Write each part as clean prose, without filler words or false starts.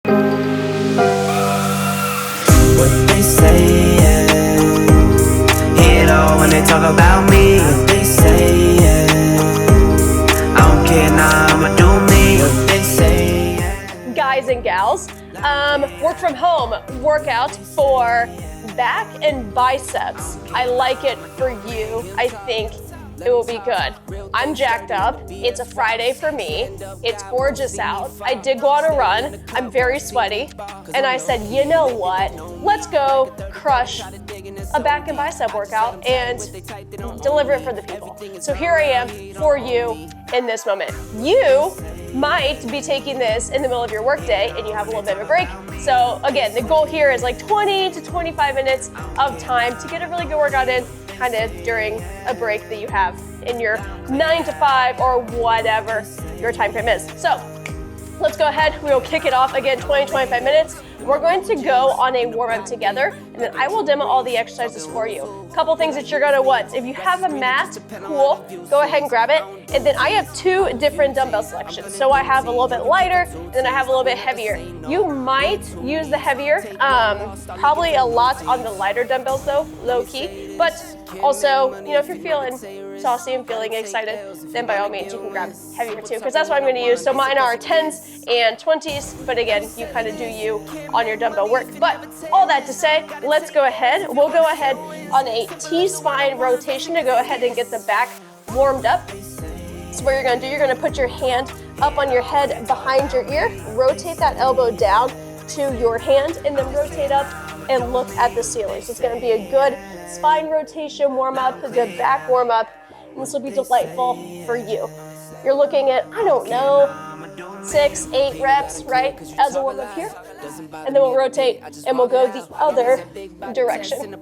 What they say, yeah. Hear it all when they talk about me. What they say, yeah. I don't care, nah, I'ma do me. What they say, yeah. Guys and gals, work from home workout for back and biceps. I like it for you. I think it will be good. I'm jacked up. It's a Friday for me. It's gorgeous out. I did go on a run. I'm very sweaty. And I said, you know what? Let's go crush a back and bicep workout and deliver it for the people. So here I am for you in this moment. You might be taking this in the middle of your workday and you have a little bit of a break. So again, the goal here is like 20 to 25 minutes of time to get a really good workout in, kind of during a break that you have in your 9 to 5 or whatever your time frame is. So let's go ahead, we will kick it off again, 20-25 minutes. We're going to go on a warm-up together, and then I will demo all the exercises for you. A couple things that you're gonna want. If you have a mat, cool, go ahead and grab it. And then I have 2 different dumbbell selections. So I have a little bit lighter, and then I have a little bit heavier. You might use the heavier, probably a lot on the lighter dumbbells though, low key. But also, you know, if you're feeling saucy and feeling excited, then by all means you can grab heavier too, because that's what I'm going to use. So mine are 10s and 20s, but again, you kind of do you on your dumbbell work. But all that to say, let's go ahead. We'll go ahead on a T-spine rotation to go ahead and get the back warmed up. So what you're going to do, you're going to put your hand up on your head behind your ear, rotate that elbow down to your hand, and then rotate up and look at the ceiling. So it's going to be a good spine rotation warm-up, a good back warm-up, and this will be delightful for you. You're looking at, I don't know, 6, 8 reps, right, as a warm-up here. And then we'll rotate and we'll go the other direction.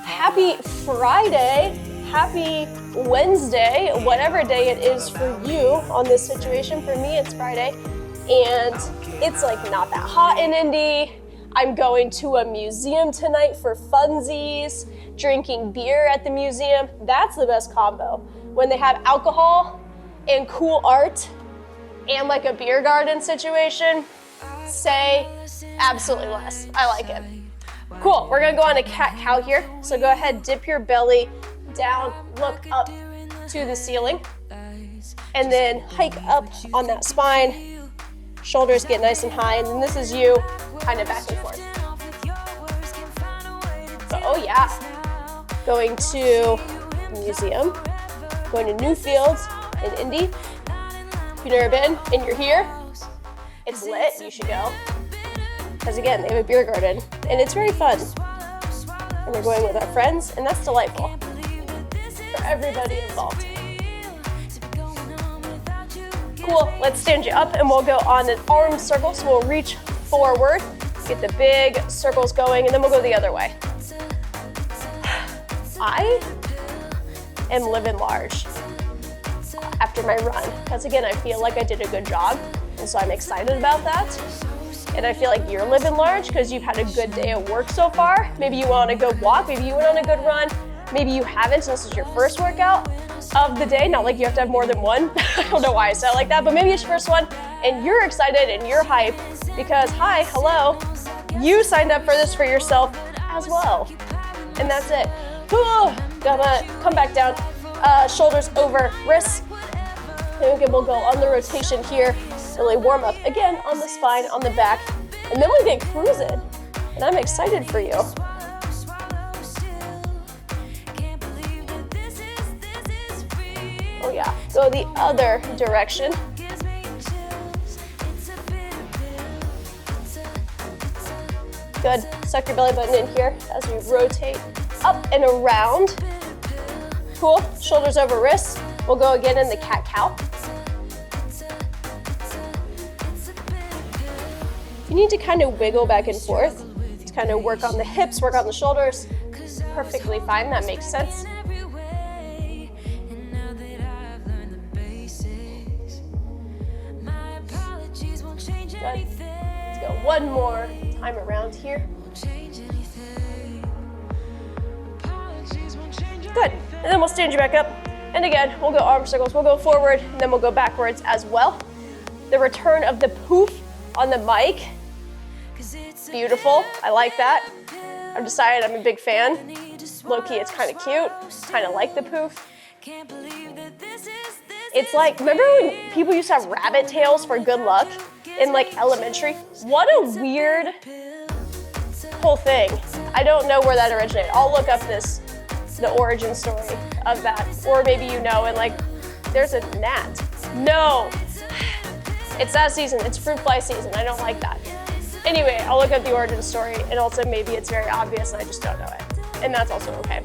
Happy Friday, happy Wednesday, whatever day it is for you on this situation. For me, it's Friday, and it's like not that hot in Indy. I'm going to a museum tonight for funsies, drinking beer at the museum. That's the best combo. When they have alcohol and cool art and like a beer garden situation, say absolutely less. I like it. Cool, we're gonna go on a cat-cow here. So go ahead, dip your belly down, look up to the ceiling, and then hike up on that spine. Shoulders get nice and high, and then this is you kind of back and forth. So, oh yeah, going to the museum, going to Newfields in Indy. If you've never been and you're here, it's lit, you should go. Because again, they have a beer garden, and it's very fun. And we're going with our friends, and that's delightful for everybody involved. Cool, let's stand you up and we'll go on an arm circle. So we'll reach forward, get the big circles going, and then we'll go the other way. I am living large after my run, because again, I feel like I did a good job, and so I'm excited about that. And I feel like you're living large because you've had a good day at work so far. Maybe you want to go walk, maybe you went on a good run, maybe you haven't, so this is your first workout of the day. Not like you have to have more than one. I don't know why I said it like that, but maybe it's your first one and you're excited and you're hyped because, hi, hello, you signed up for this for yourself as well. And that's it. Gonna come back down, shoulders over wrists. And we'll go on the rotation here, really warm up again on the spine, on the back, and then we get cruising. And I'm excited for you. Oh yeah, go the other direction. Good, suck your belly button in here as we rotate up and around. Cool, shoulders over wrists. We'll go again in the cat-cow. You need to kind of wiggle back and forth to kind of work on the hips, work on the shoulders. Perfectly fine, that makes sense. Good. Let's go one more time around here. Good, and then we'll stand you back up. And again, we'll go arm circles, we'll go forward, and then we'll go backwards as well. the return of the poof on the mic. Beautiful, I like that. I've decided I'm a big fan. Low-key, it's kind of cute. Kind of like the poof. It's like, remember when people used to have rabbit tails for good luck in like elementary? What a weird whole thing. I don't know where that originated. I'll look up the origin story of that. Or maybe you know, and like, there's a gnat. No, it's that season, it's fruit fly season. I don't like that. Anyway, I'll look up the origin story, and also maybe it's very obvious and I just don't know it. And that's also okay.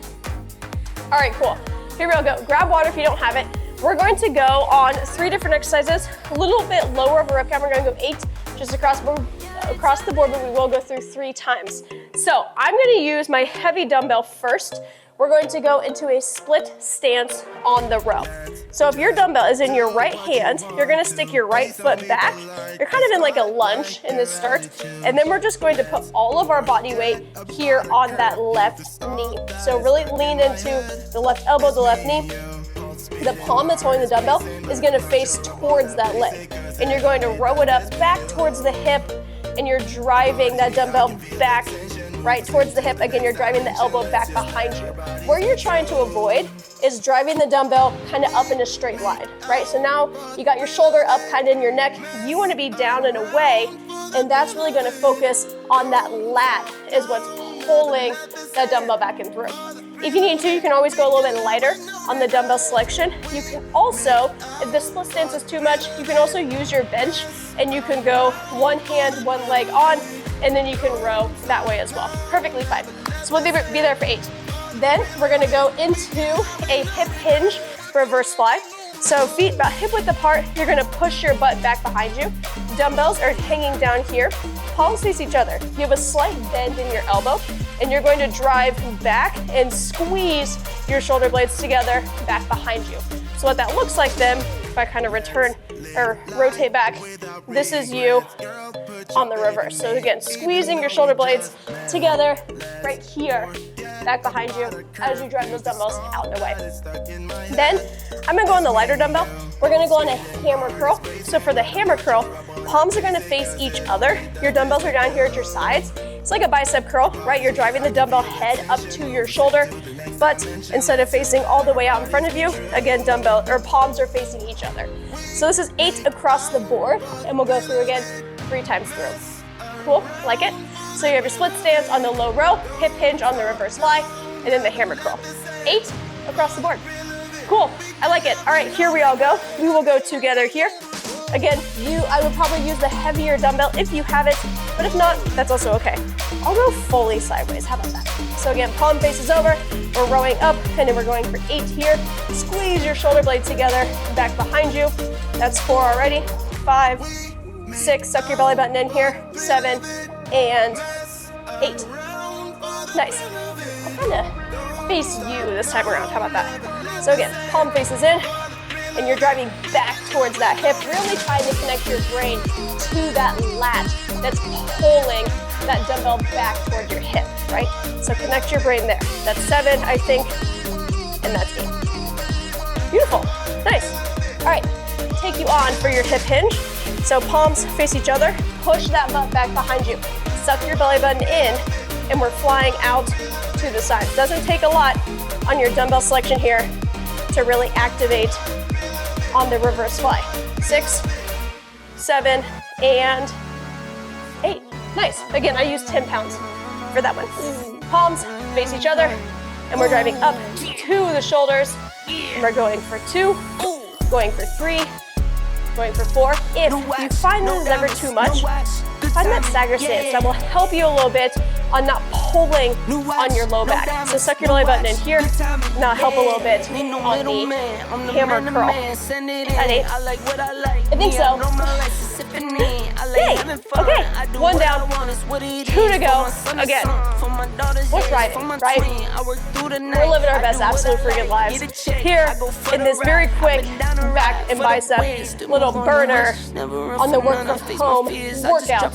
All right, cool. Here we'll go. Grab water if you don't have it. We're going to go on 3 different exercises, a little bit lower of a rep count. We're going to go 8 just across the board, but we will go through 3 times. So I'm going to use my heavy dumbbell first. We're going to go into a split stance on the row. So if your dumbbell is in your right hand, you're gonna stick your right foot back. You're kind of in like a lunge in this start. And then we're just going to put all of our body weight here on that left knee. So really lean into the left elbow, the left knee. The palm that's holding the dumbbell is gonna face towards that leg. And you're going to row it up back towards the hip, and you're driving that dumbbell back right towards the hip. Again, you're driving the elbow back behind you. Where you're trying to avoid is driving the dumbbell kind of up in a straight line, right? So now you got your shoulder up kind of in your neck. You want to be down and away, and that's really going to focus on that lat is what's pulling that dumbbell back and through. If you need to, you can always go a little bit lighter on the dumbbell selection. You can also, if the split stance is too much, you can also use your bench, and you can go one hand, one leg on, and then you can row that way as well. Perfectly fine. So we'll be there for 8. Then we're gonna go into a hip hinge reverse fly. So feet about hip width apart, you're gonna push your butt back behind you. Dumbbells are hanging down here. Palms face each other. You have a slight bend in your elbow, and you're going to drive back and squeeze your shoulder blades together back behind you. So what that looks like then, if I kind of return or rotate back, this is you on the reverse. So again, squeezing your shoulder blades together right here, back behind you as you drive those dumbbells out and away. Then I'm gonna go on the lighter dumbbell. We're gonna go on a hammer curl. So for the hammer curl, palms are gonna face each other. Your dumbbells are down here at your sides. It's like a bicep curl, right? You're driving the dumbbell head up to your shoulder, but instead of facing all the way out in front of you, again, dumbbell or palms are facing each other. So this is 8 across the board, and we'll go through again 3 times through. Cool, like it? So you have your split stance on the low row, hip hinge on the reverse fly, and then the hammer curl. 8 across the board. Cool, I like it. All right, here we all go. We will go together here. Again, I would probably use the heavier dumbbell if you have it, but if not, that's also okay. I'll go fully sideways, how about that? So again, palm faces over, we're rowing up, and then we're going for 8 here. Squeeze your shoulder blade together, back behind you. That's 4 already. 5, 6, suck your belly button in here. 7, and 8. Nice. I'll kind of face you this time around, how about that? So again, palm faces in, and you're driving back towards that hip, really trying to connect your brain to that lat that's pulling that dumbbell back towards your hip, right? So connect your brain there. That's 7, I think, and that's 8. Beautiful, nice. All right, take you on for your hip hinge. So palms face each other, push that butt back behind you. Suck your belly button in, and we're flying out to the sides. Doesn't take a lot on your dumbbell selection here to really activate on the reverse fly. 6, 7, and 8. Nice. Again, I used 10 pounds for that one. Palms face each other, and we're driving up to the shoulders. And we're going for 2, going for 3, going for 4. If you find this is ever too much, find that stagger stance. That will help you a little bit on not pulling on your low back. So suck your belly button in here. Now help a little bit on the hammer curl. At 8. I think so. Yay. Okay, 1 down, 2 to go. Again, we're thriving, right? We're living our best absolute freaking lives here in this very quick back and bicep little burner on the work from home workout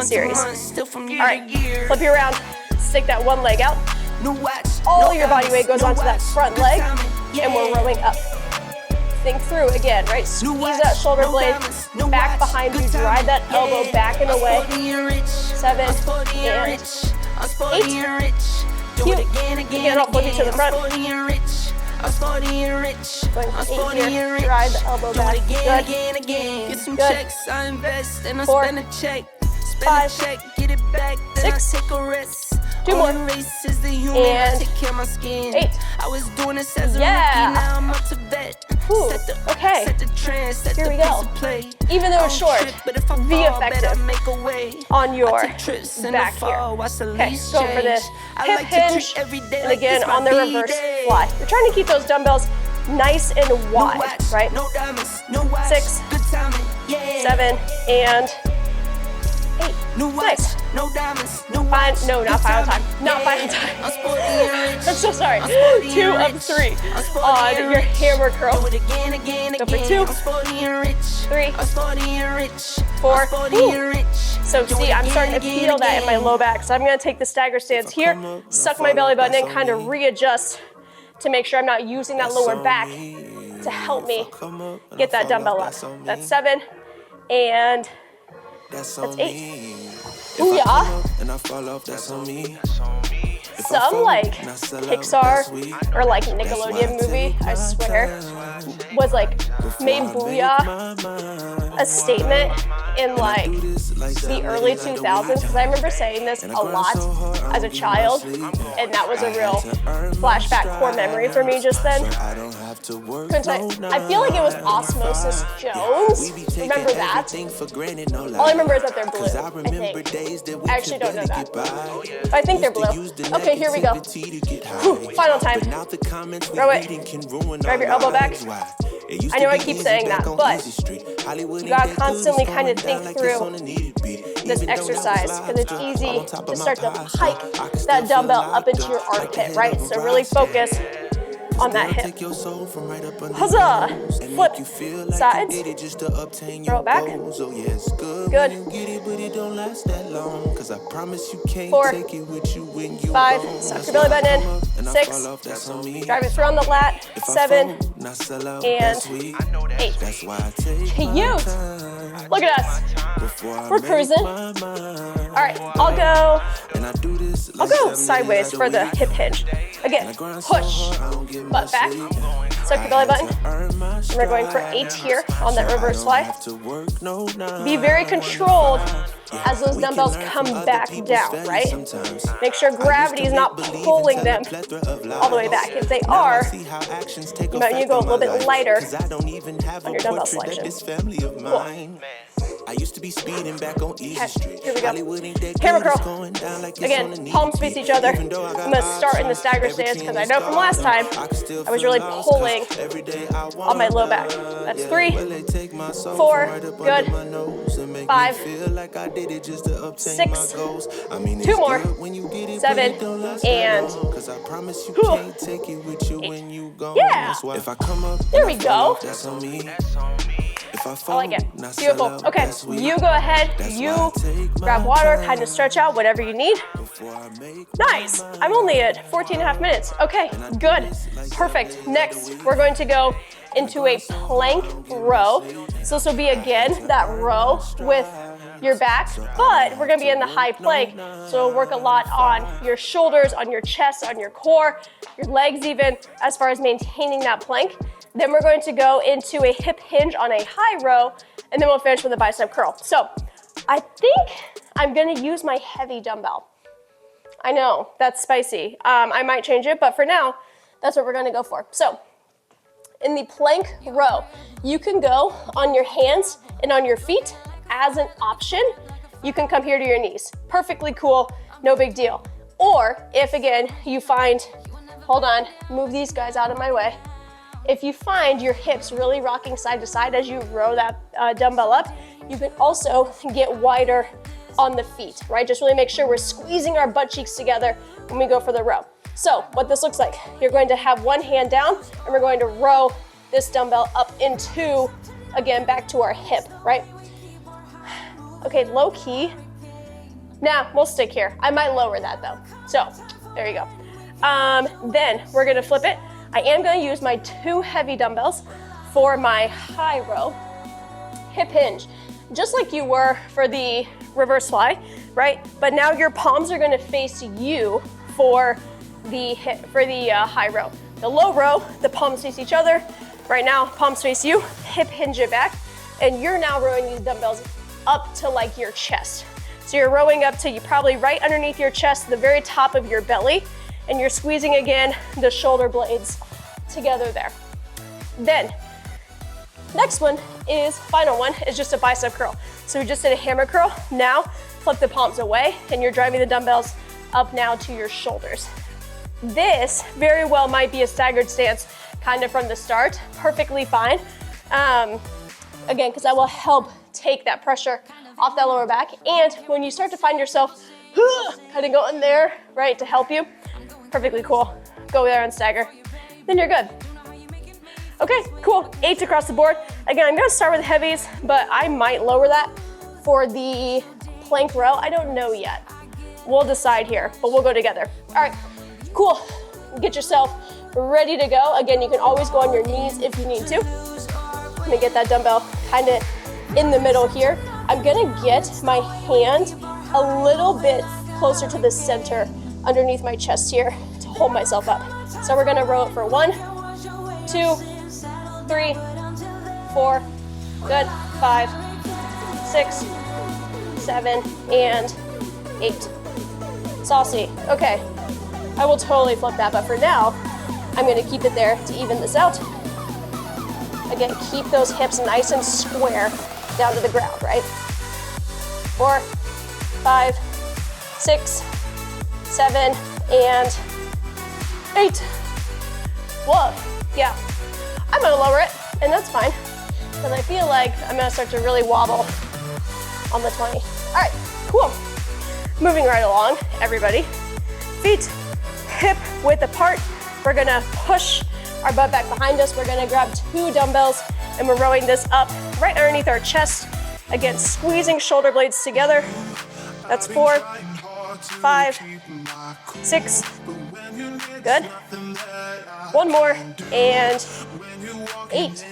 series. All right, flip you around, stick that one leg out. All your body weight goes onto that front leg, and we're rowing up. think through again, right? Squeeze that shoulder blade back behind you, drive that elbow back and away. 7 and 8. Cute. Again, I'll flip you to the front. Going 8 here, drive the elbow back. Good. Good. 4, 5, 6, 2 more, and 8. Yeah. Ooh, okay. Here we go. Even though it's short, be effective on your back here. Okay, go for this hip hinge, and again on the reverse fly. You're trying to keep those dumbbells nice and wide, right? 6, 7, and 8. Nice. No, not final time. Not final time. I'm so sorry. 2 of 3 on your hammer curl. Go for 2, 3, 4. Woo. So see, I'm starting to feel that in my low back. So I'm going to take the stagger stance here, suck my belly button in, kind of readjust to make sure I'm not using that lower back to help me get that dumbbell up. That's 7, and that's 8. Ooh, yeah. Some like Pixar or like Nickelodeon movie, I swear, was like made Booyah a statement in like the early 2000s, because I remember saying this a lot as a child, and that was a real flashback core memory for me just then. I feel like it was Osmosis Jones. Remember that? All I remember is that they're blue, I think. I actually don't know that. But I think they're blue. Okay, here we go. Whew, final time. Throw it. Drive your elbow back. I know I keep saying that, but you gotta constantly kind of think through this exercise, because it's easy to start to hike that dumbbell up into your armpit, right? So really focus on that hip. Huzzah! Flip. Sides. Throw it back. Good. 4, 5, suck your belly button in. 6, drive it through on the lat. 7, and 8. Cute! Look at us. We're cruising. All right, I'll go sideways for the hip hinge. Again, push, butt back, suck your belly button. And we're going for 8 here on that reverse fly. Be very controlled as those dumbbells come back down, right? Make sure gravity is not pulling them all the way back. If they are, you might need to go a little bit lighter on your dumbbell selection. Cool. I used to be speeding back on Easy Street. Here we go. Hammer curl. Again, palms face each other. I'm going to start in the stagger stance, because I know from last time I was really pulling on my low back. That's 3, 4, good, 5, 6, 2 more, 7, and 8. Yeah, there we go. I like it. Beautiful. Okay, you go ahead, you grab water, kind of stretch out, whatever you need. Nice. I'm only at 14.5 minutes. Okay, good. Perfect. Next, we're going to go into a plank row. So this will be, again, that row with your back, but we're gonna be in the high plank, so it'll work a lot on your shoulders, on your chest, on your core, your legs even, as far as maintaining that plank. Then we're going to go into a hip hinge on a high row, and then we'll finish with a bicep curl. So I think I'm gonna use my heavy dumbbell. I know, that's spicy. I might change it, but for now, that's what we're gonna go for. So in the plank row, you can go on your hands and on your feet as an option. You can come here to your knees. Perfectly cool, no big deal. Or if, again, you find, hold on, move these guys out of my way. If you find your hips really rocking side to side as you row that dumbbell up, you can also get wider on the feet, right? Just really make sure we're squeezing our butt cheeks together when we go for the row. So what this looks like, you're going to have one hand down, and we're going to row this dumbbell up into, again, back to our hip, right? Okay, low key. Nah, we'll stick here. I might lower that though. So there you go. Then we're gonna flip it. I am gonna use my 2 heavy dumbbells for my high row. Hip hinge, just like you were for the reverse fly, right? But now your palms are gonna face you for the high row. The low row, the palms face each other. Right now, palms face you, hip hinge it back, and you're now rowing these dumbbells up to like your chest. So you're rowing up to probably right underneath your chest, the very top of your belly, and you're squeezing again the shoulder blades together there. Then, next one is, final one, is just a bicep curl. So we just did a hammer curl. Now, flip the palms away, and you're driving the dumbbells up now to your shoulders. This very well might be a staggered stance kind of from the start, perfectly fine. Again, because that will help take that pressure off that lower back. And when you start to find yourself kind of going there, right, to help you, perfectly cool. Go there and stagger, then you're good. Okay, cool, 8 across the board. Again, I'm gonna start with heavies, but I might lower that for the plank row. I don't know yet. We'll decide here, but we'll go together. All right, cool. Get yourself ready to go. Again, you can always go on your knees if you need to. I'm gonna get that dumbbell kind of in the middle here. I'm gonna get my hand a little bit closer to the center underneath my chest here to hold myself up. So we're gonna row it for 1, 2, 3, 4, good, 5, 6, 7, and 8. Saucy, okay. I will totally flip that, but for now, I'm gonna keep it there to even this out. Again, keep those hips nice and square down to the ground, right? 4, 5, 6, 7, and 8. Whoa, yeah. I'm gonna lower it, and that's fine, because I feel like I'm gonna start to really wobble on the 20. All right, cool. Moving right along, everybody. Feet hip width apart. We're gonna push our butt back behind us. We're gonna grab 2 dumbbells, and we're rowing this up right underneath our chest. Again, squeezing shoulder blades together. That's 4, 5, 6, good. 1 more, and 8.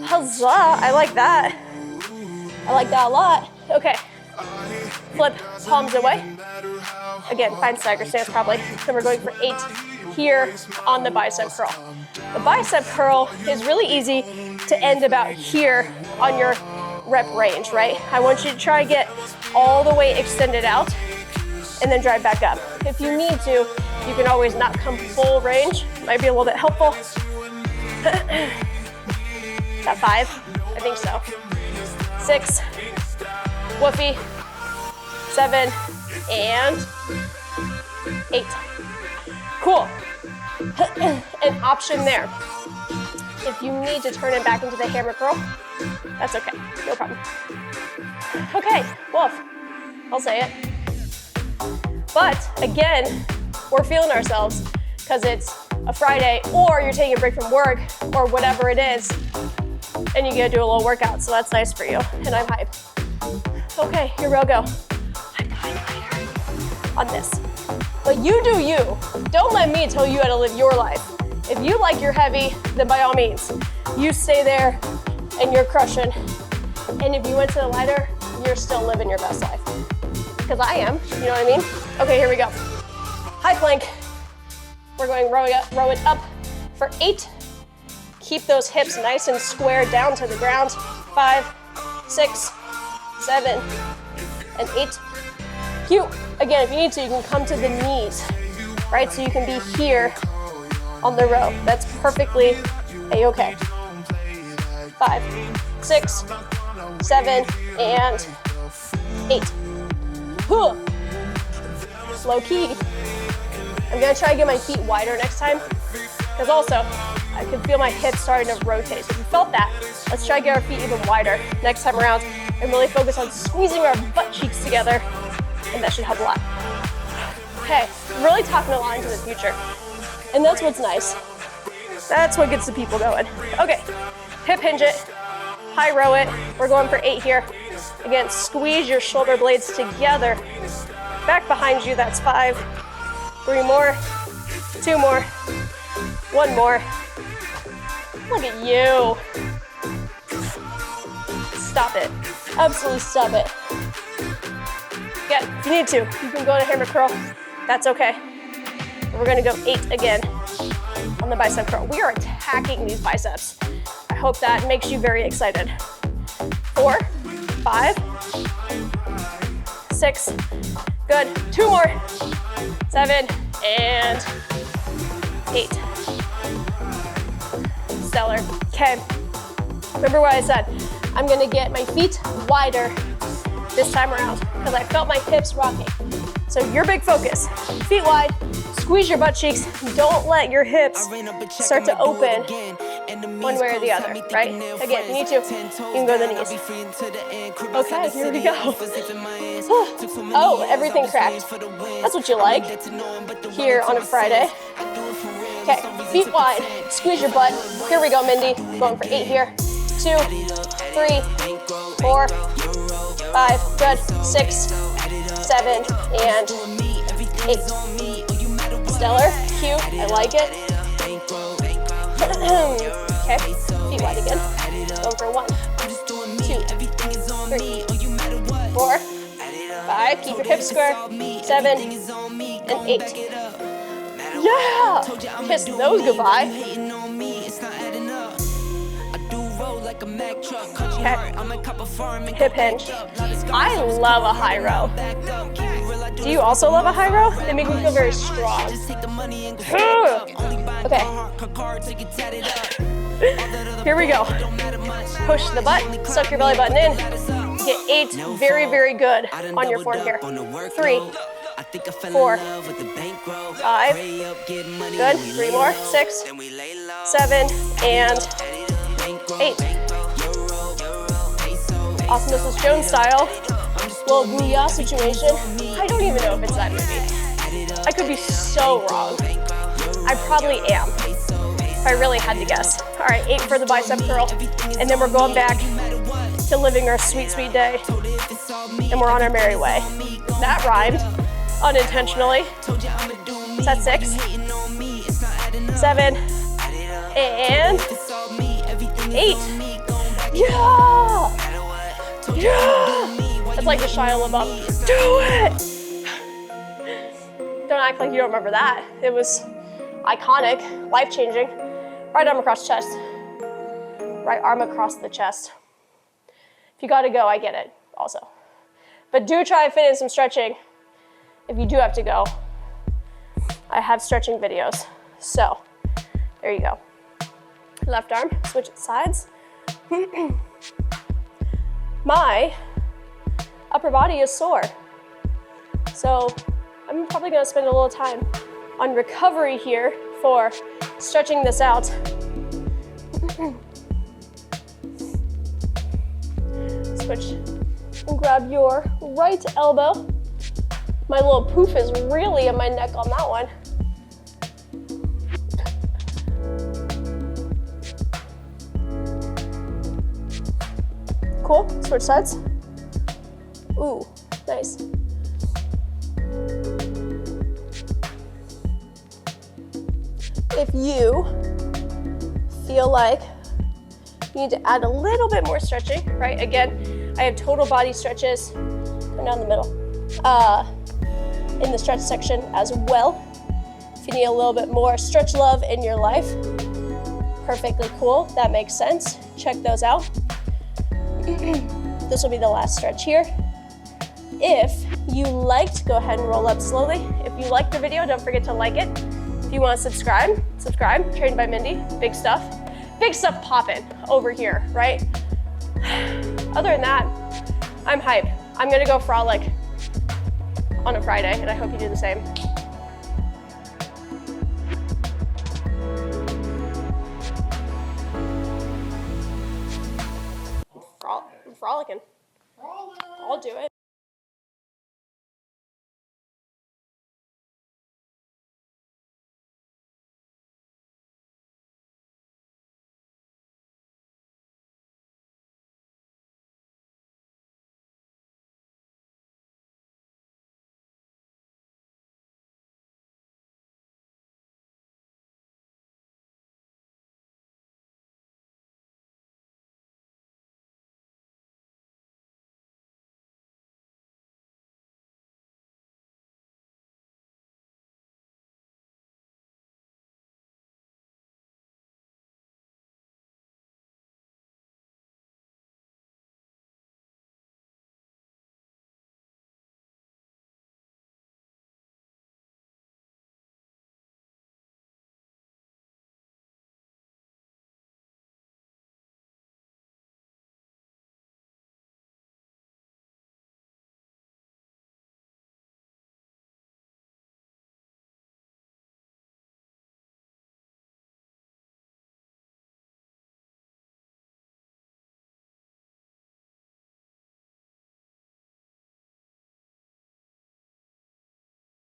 Huzzah, I like that. I like that a lot. Okay, flip palms away. Again, find stagger stance probably. Then we're going for 8 here on the bicep curl. The bicep curl is really easy to end about here on your rep range, right? I want you to try to get all the way extended out and then drive back up. If you need to, you can always not come full range. Might be a little bit helpful. Is that 5? I think so. 6, woofy, 7, and 8. Cool. An option there. If you need to turn it back into the hammer curl, that's okay, no problem. Okay, woof, I'll say it. But again, we're feeling ourselves because it's a Friday or you're taking a break from work or whatever it is, and you get to do a little workout, so that's nice for you, and I'm hyped. Okay, here we'll go. I'm going lighter on this. But you do you. Don't let me tell you how to live your life. If you like your heavy, then by all means, you stay there and you're crushing. And if you went to the lighter, you're still living your best life. Because I am, you know what I mean? Okay, here we go. High plank. We're going row it up for 8. Keep those hips nice and square down to the ground. 5, 6, 7, and 8. Cute. Again, if you need to, you can come to the knees, right? So you can be here on the row. That's perfectly a-okay. 5, 6, 7, and 8. Low key. I'm gonna try to get my feet wider next time, because also I can feel my hips starting to rotate. So if you felt that, let's try to get our feet even wider next time around and really focus on squeezing our butt cheeks together, and that should help a lot. Okay, really talking a lot into the future, and that's what's nice. That's what gets the people going. Okay, hip hinge it, high row it. We're going for 8 here. Again, squeeze your shoulder blades together. Back behind you, that's 5. 3 more, 2 more, 1 more, Look at you. Stop it. Absolutely stop it. Again, if you need to, you can go to hammer curl. That's okay. We're gonna go 8 again on the bicep curl. We are attacking these biceps. I hope that makes you very excited. 4, 5, 6, good. 2 more. 7, and 8. Stellar. Okay. Remember what I said. I'm gonna get my feet wider this time around because I felt my hips rocking. So your big focus, feet wide, squeeze your butt cheeks. Don't let your hips start to open one way or the other, right? Again, if you need to, you can go to the knees. Okay, here we go. Oh, everything cracked. That's what you like here on a Friday. Okay, feet wide, squeeze your butt. Here we go, Mindy. Going for 8 here. 2, 3, 4, 5, good. 6, 7, and 8. Stellar, cute, I like it. Okay, feet wide again. Going for 1, 2, 3, 4, 5, keep your hips square. 7, and 8. Yeah! Kiss those goodbye. Okay. Hip hinge. I love a high row. Do you also love a high row? They make me feel very strong. Okay. Here we go. Push the butt, suck your belly button in. Get 8, very, very good on your form here. 3, 4, 5, good. 3 more. 6, 7, and 8. Awesome, this is Jones style. Little booyah situation. I don't even know if it's that movie. I could be so wrong. I probably am, if I really had to guess. All right, 8 for the bicep curl. And then we're going back to living our sweet, sweet day. And we're on our merry way. That rhymed unintentionally. Is that 6, 7, and 8. Yeah! Yeah! It's like the Shia LaBeouf. Do it! Don't act like you don't remember that. It was iconic, life-changing. Right arm across chest. Right arm across the chest. If you gotta go, I get it also. But do try and fit in some stretching if you do have to go. I have stretching videos. So, there you go. Left arm, switch it sides. My upper body is sore. So I'm probably gonna spend a little time on recovery here for stretching this out. Switch and grab your right elbow. My little poof is really in my neck on that one. Cool, switch sides. Ooh, nice. If you feel like you need to add a little bit more stretching, right? Again, I have total body stretches, and down the middle, in the stretch section as well. If you need a little bit more stretch love in your life, perfectly cool, that makes sense. Check those out. This will be the last stretch here. If you liked, go ahead and roll up slowly. If you liked the video, don't forget to like it. If you want to subscribe. Trained by Mindy, big stuff popping over here, right? Other than that, I'm hype. I'm gonna go frolic on a Friday, and I hope you do the same. Frolicking. I'll do it.